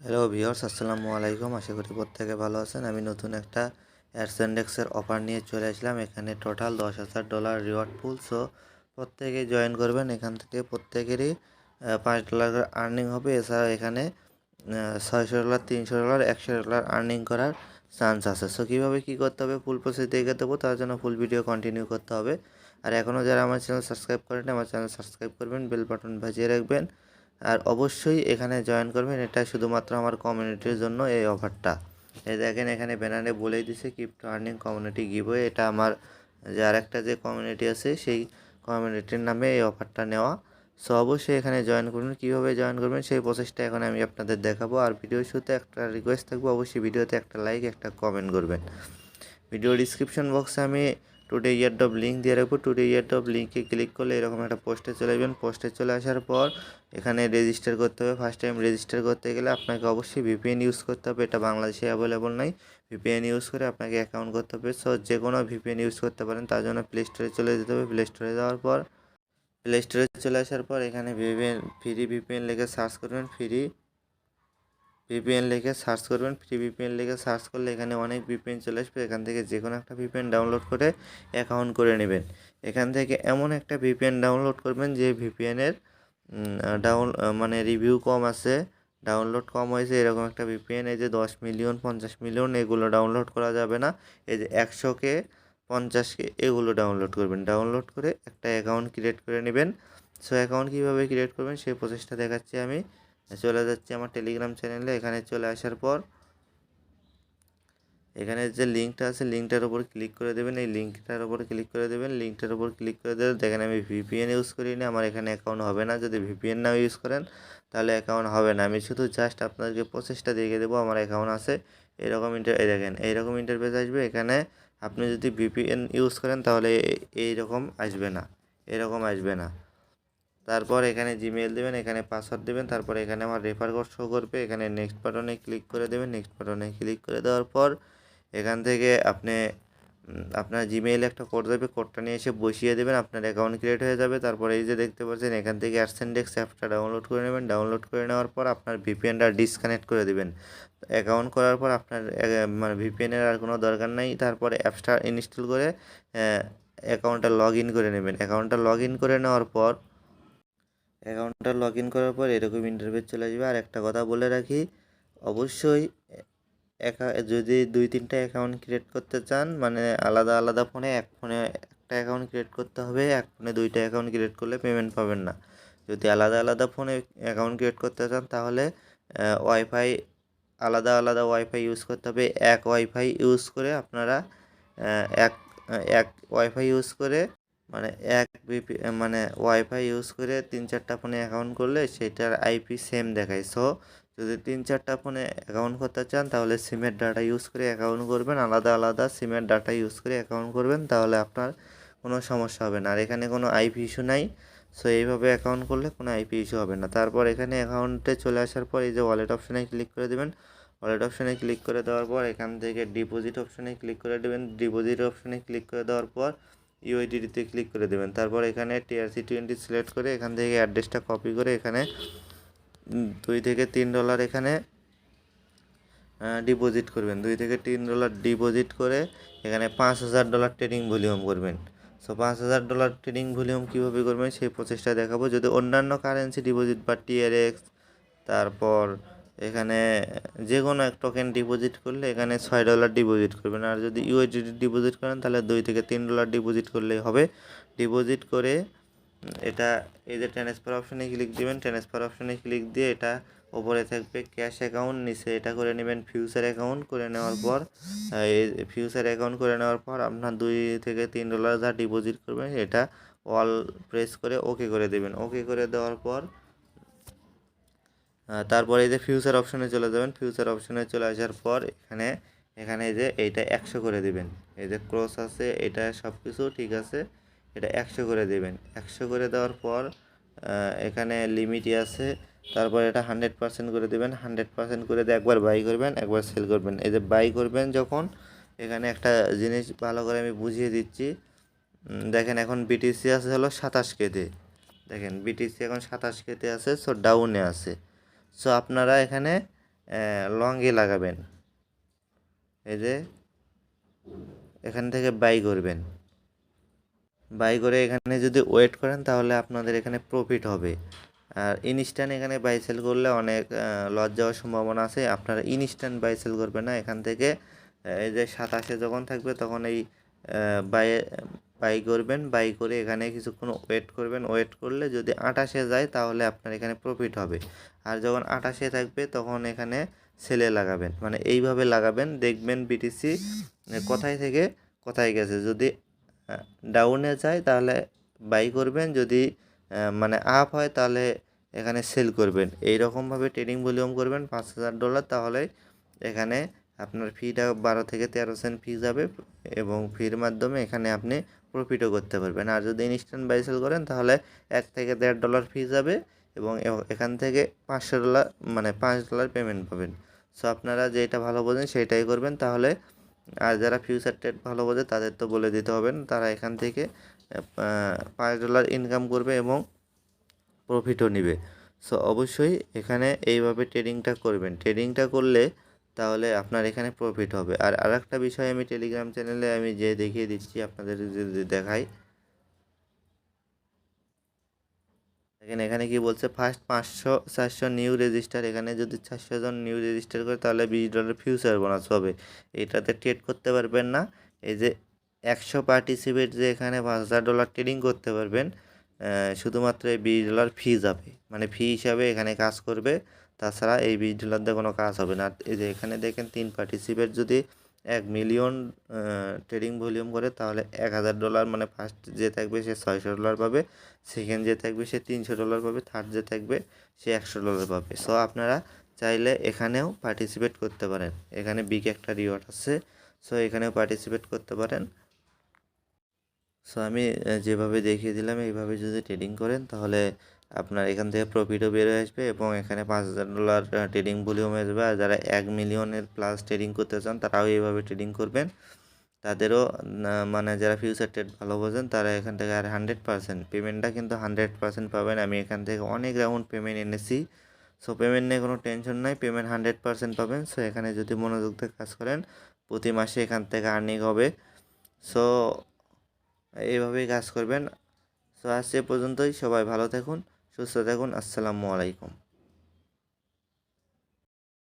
Hello viewers, আসসালামু আলাইকুম। আশা করি প্রত্যেকে ভালো আছেন। আমি নতুন একটা অ্যাডসেন্ডেক্সের অফার নিয়ে চলে আসলাম। এখানে টোটাল $10,000 রিওয়ার্ড পুল। সো প্রত্যেকেই জয়েন করবেন। এখান থেকে প্রত্যেকেরই $5 করে আর্নিং হবে। এছাড়া এখানে $600, $300, $100 আর্নিং করার চান্স আছে। সো কীভাবে কী করতে হবে ফুল প্রসেস দেখে দেবো, তার জন্য ফুল ভিডিও কন্টিনিউ করতে হবে। আর এখনও যারা আমার চ্যানেল সাবস্ক্রাইব করেন, আমার চ্যানেল সাবস্ক্রাইব করবেন, বেল বাটন বাজিয়ে রাখবেন। আর অবশ্যই এখানে জয়েন করবেন। এটা শুধুমাত্র আমার কমিউনিটির জন্য এই অফারটা। এই দেখেন এখানে ব্যানারে বলেই দিছে ক্রিপ্টো আর্নিং কমিউনিটি গিভওয়ে। এটা আমার যে আরেকটা যে কমিউনিটি আছে সেই কমিউনিটির নামে এই অফারটা নেওয়া। সো অবশ্যই এখানে জয়েন করবেন। কীভাবে জয়েন করবেন সেই প্রসেসটা এখন আমি আপনাদের দেখাবো। আর ভিডিও শুরুতে একটা রিকোয়েস্ট থাকবে, অবশ্যই ভিডিওতে একটা লাইক, একটা কমেন্ট করবেন। ভিডিও ডিসক্রিপশন বক্সে আমি টুডে এয়ারড্রপ লিঙ্ক দিয়ে রাখবো। টুডে এয়ারড্রপ লিঙ্কে ক্লিক করলে এরকম একটা পোস্টে চলে যাবেন। পোস্টে চলে আসার পর এখানে রেজিস্টার করতে হবে। ফার্স্ট টাইম রেজিস্টার করতে গেলে আপনাকে অবশ্যই ভিপিএন ইউজ করতে হবে। এটা বাংলাদেশে অ্যাভেলেবল নাই। ভিপিএন ইউজ করে আপনাকে অ্যাকাউন্ট করতে হবে। সো যে কোনো ভিপিএন ইউজ করতে পারেন। তার জন্য প্লে স্টোরে চলে যেতে হবে। প্লে স্টোরে যাওয়ার পর প্লে স্টোরে চলে আসার পর এখানে ফ্রি ভিপিএন লিখে সার্চ করবেন। ফ্রি ভিপিএন লিখে সার্চ করবেন। ফ্রি ভিপিএন লিখে সার্চ করলে এখানে অনেক ভিপিএন চলে আসবে। এখান থেকে যে কোনো একটা ভিপিএন ডাউনলোড করে অ্যাকাউন্ট করে নেবেন। এখান থেকে এমন একটা ভিপিএন ডাউনলোড করবেন যে ভিপিএনের মানে রিভিউ কম আছে, ডাউনলোড কম হয়েছে, এরকম একটা ভিপিএন। এই যে 10 মিলিয়ন 50 মিলিয়ন এগুলো ডাউনলোড করা যাবে না। এই যে 100K 50K এগুলো ডাউনলোড করবেন। ডাউনলোড করে একটা অ্যাকাউন্ট ক্রিয়েট করে নেবেন। সো অ্যাকাউন্ট কীভাবে ক্রিয়েট করবেন সেই প্রসেসটা দেখাচ্ছি আমি। চলে যাচ্ছি আমার টেলিগ্রাম চ্যানেলে। এখানে চলে আসার পর এখানে যে লিঙ্কটা আছে লিঙ্কটার উপর ক্লিক করে দেবেন। এই লিঙ্কটার উপর ক্লিক করে দেবেন। লিঙ্কটার উপর ক্লিক করে দেবেন। দেখেন আমি ভিপিএন ইউজ করি না, আমার এখানে অ্যাকাউন্ট হবে না। যদি ভিপিএন নাও ইউজ করেন তাহলে অ্যাকাউন্ট হবে না। আমি শুধু জাস্ট আপনাদেরকে প্রসেসটা দেখিয়ে দেবো। আমার অ্যাকাউন্ট আছে এরকম দেখেন এইরকম ইন্টারফেস আসবে। এখানে আপনি যদি ভিপিএন ইউজ করেন তাহলে এইরকম আসবে না, এরকম আসবে না। তারপর এখানে জিমেল দেবেন, এখানে পাসওয়ার্ড দেবেন। তারপর এখানে আমার রেফার কোড শো করবে। এখানে নেক্সট বাটনে ক্লিক করে দেবেন। নেক্সট বাটনে ক্লিক করে দেওয়ার পর এখান থেকে আপনি আপনার জিমেইলে একটা কোড যাবে, কোডটা নিয়ে এসে বসিয়ে দেবেন, আপনার অ্যাকাউন্ট ক্রিয়েট হয়ে যাবে। তারপর এই যে দেখতে পাচ্ছেন এখান থেকে AscendEx অ্যাপটা ডাউনলোড করে নেবেন। ডাউনলোড করে নেওয়ার পর আপনার ভিপিএনটা ডিসকানেক্ট করে দেবেন। অ্যাকাউন্ট করার পর আপনার মানে ভিপিএনের আর কোনো দরকার নাই। তারপরে অ্যাপসটা ইনস্টল করে অ্যাকাউন্টটা লগ ইন করে নেবেন। অ্যাকাউন্টটা লগ ইন করে নেওয়ার পর এরকম ইন্টারফেস চলে আসবে। আর একটা কথা বলে রাখি, অবশ্যই যদি 2-3টা অ্যাকাউন্ট ক্রিয়েট করতে চান, মানে আলাদা আলাদা ফোনে, এক ফোনে একটা অ্যাকাউন্ট ক্রিয়েট করতে হবে। এক ফোনে 2টা অ্যাকাউন্ট ক্রিয়েট করলে পেমেন্ট পাবেন না। যদি আলাদা আলাদা ফোনে অ্যাকাউন্ট ক্রিয়েট করতে চান তাহলে ওয়াইফাই আলাদা আলাদা ওয়াইফাই ইউজ করতে হবে। এক ওয়াইফাই ইউজ করে আপনারা এক এক ওয়াইফাই ইউজ করে মানে মানে ওয়াইফাই ইউজ করে 3-4টা ফোনে অ্যাকাউন্ট করলে সেটার আইপি সেম দেখায়। সো যদি 3-4টা ফোনে অ্যাকাউন্ট করতে চান তাহলে সিমের ডাটা ইউজ করে অ্যাকাউন্ট করবেন। আলাদা আলাদা সিমের ডাটা ইউজ করে অ্যাকাউন্ট করবেন, তাহলে আপনার কোনো সমস্যা হবে না। আর এখানে কোনো আইপি ইস্যু নাই। সো এইভাবে অ্যাকাউন্ট করলে কোনো আইপি ইস্যু হবে না। তারপর এখানে অ্যাকাউন্টে চলে আসার পর এই যে ওয়ালেট অপশানে ক্লিক করে দেবেন। ওয়ালেট অপশানে ক্লিক করে দেওয়ার পর এখান থেকে ডিপোজিট অপশানে ক্লিক করে দেবেন। ডিপোজিট অপশানে ক্লিক করে দেওয়ার পর ইউআইডিতে ক্লিক করে দেবেন। তারপর এখানে TRC20 সিলেক্ট করে এখান থেকে অ্যাড্রেসটা কপি করে এখানে $2 থেকে $3 এখানে ডিপোজিট করবেন। $2 থেকে $3 ডিপোজিট করে এখানে $5,000 ট্রেডিং ভলিউম করবেন। সো $5,000 ট্রেডিং ভলিউম কীভাবে করবেন সেই প্রসেসটা দেখাবো। যদি অন্যান্য কারেন্সি ডিপোজিট বা TRX, তারপর এখানে যে কোনো এক টোকেন ডিপোজিট করলে এখানে $6 ডিপোজিট করবেন। আর যদি ইউএসডিটি ডিপোজিট করেন তাহলে $2 থেকে $3 ডিপোজিট করলেই হবে। ডিপোজিট করে এটা এই যে ট্রান্সফার অপশানে ক্লিক দিবেন। ট্রান্সফার অপশানে ক্লিক দিয়ে এটা ওপরে থাকবে ক্যাশ অ্যাকাউন্ট, নিচে এটা করে নেবেন ফিউচার অ্যাকাউন্ট। করে নেওয়ার পর এই ফিউচার অ্যাকাউন্ট করে নেওয়ার পর আপনার $2 থেকে $3 যা ডিপোজিট করবেন এটা অল প্রেস করে ওকে করে দেবেন। ওকে করে দেওয়ার পর তারপরে এই যে ফিউচার অপশানে চলে যাবেন। ফিউচার অপশানে চলে আসার পর এখানে এই যে এইটা 100 করে দেবেন। এই যে ক্রস আছে এটা সব কিছু ঠিক আছে, এটা 100 করে দেবেন। 100 করে দেওয়ার পর এখানে লিমিটই আছে। তারপর এটা 100% করে দেবেন। 100% করে দিয়ে একবার বাই করবেন, একবার সেল করবেন। এই যে বাই করবেন যখন, এখানে একটা জিনিস ভালো করে আমি বুঝিয়ে দিচ্ছি। দেখেন এখন বিটিসি আছে হলো 27K-তে। দেখেন বিটিসি এখন 27K-তে আছে। সো ডাউনে আছে। সো আপনারা এখানে লংয়ে লাগাবেন। এই যে এখান থেকে বাই করবেন, বাই করে এখানে যদি ওয়েট করেন তাহলে আপনাদের এখানে প্রফিট হবে। আর ইনস্ট্যান্ট এখানে বাই সেল করলে অনেক লস যাওয়ার সম্ভাবনা আছে। আপনারা ইনস্ট্যান্ট বাই সেল করবেন না। এখান থেকে এই যে 27 যখন থাকবে তখন এই বাই বাই করবেন, বাই করে এখানে কিছুক্ষণ ওয়েট করবেন। ওয়েট করলে যদি 28 যায় তাহলে আপনার এখানে প্রফিট হবে। আর যখন 28 থাকবে তখন এখানে সেলে লাগাবেন, মানে এইভাবে লাগাবেন। দেখবেন বিটিসি কোথায় থেকে কোথায় গেছে। যদি ডাউনে যায় তাহলে বাই করবেন, যদি মানে আপ হয় তাহলে এখানে সেল করবেন। এই রকমভাবে ট্রেডিং ভলিউম করবেন $5000, তাহলে এখানে আপনার ফিটা 12 থেকে 13 সেন্ট ফি যাবে এবং ফির মাধ্যমে এখানে আপনি প্রফিটও করতে পারবেন। আর যদি ইনস্ট্যান্ট বাই সেল করেন তাহলে $1 থেকে $1.5 ফি যাবে এবং এখান থেকে $500 মানে $5 পেমেন্ট পাবেন। সো আপনারা যেটা ভালো বোঝেন সেটাই করবেন তাহলে। আর যারা ফিউচার ট্রেড ভালো বোঝে তাদের তো বলে দিতে হবে না, তারা এখান থেকে $5 ইনকাম করবে এবং প্রফিটও নেবে। সো অবশ্যই এখানে এইভাবে ট্রেডিংটা করবেন। ট্রেডিংটা করলে তাহলে আপনার এখানে প্রফিট হবে। আর আরেকটা বিষয় আমি টেলিগ্রাম চ্যানেলে আমি যে দেখিয়ে দিচ্ছি আপনাদের যদি দেখাই, দেখেন এখানে কি বলছে, ফার্স্ট 500-400 নিউ রেজিস্টার। এখানে যদি 400 জন নিউ রেজিস্টার করে তাহলে $20 ফিউচার বোনাস হবে। এটাতে ট্রেড করতে পারবেন না। এই যে 100 পার্টিসিপেট যে এখানে $5000 ট্রেডিং করতে পারবেন, শুধুমাত্র এই $20 ফি যাবে, মানে ফি হিসাবে এখানে কাজ করবে। তাছাড়া এই $20 দিয়ে কোনো কাজ হবে না। এই যে এখানে দেখেন 3 পার্টিসিপেট যদি 1 মিলিয়ন ট্রেডিং ভলিউম করে তাহলে $1000, মানে ফার্স্ট যে থাকবে সে $600 পাবে, সেকেন্ড যে থাকবে সে $300 পাবে, থার্ড যে থাকবে সে $100 পাবে। সো আপনারা চাইলে এখানেও পার্টিসিপেট করতে পারেন। এখানে বিগ একটা রিওয়ার্ড আছে, সো এখানেও পার্টিসিপেট করতে পারেন। সো আমি যেভাবে দেখিয়ে দিলাম এইভাবে যদি ট্রেডিং করেন তাহলে আপনার এখান থেকে প্রফিটও বেরোয় আসবে এবং এখানে $5000 ট্রেডিং ভলিউম আসবে। আর যারা 1 মিলিয়নের প্লাস ট্রেডিং করতে চান তারাও এইভাবে ট্রেডিং করবেন। তাদেরও মানে যারা ফিউচার ট্রেড ভালো বোঝেন তারা এখান থেকে আর 100% পেমেন্টটা কিন্তু 100% পাবেন। আমি এখান থেকে অনেক রাউন্ড পেমেন্ট এনেছি। সো পেমেন্ট নিয়ে কোনো টেনশন নাই, পেমেন্ট 100% পাবেন। সো এখানে যদি মনোযোগ দিয়ে কাজ করেন প্রতি মাসে এখান থেকে আর্নিং হবে। সো এইভাবেই কাজ করবেন। সো আজ এ পর্যন্তই। সবাই ভালো থাকুন, সুস্থ থাকুন। আসসালামু আলাইকুম।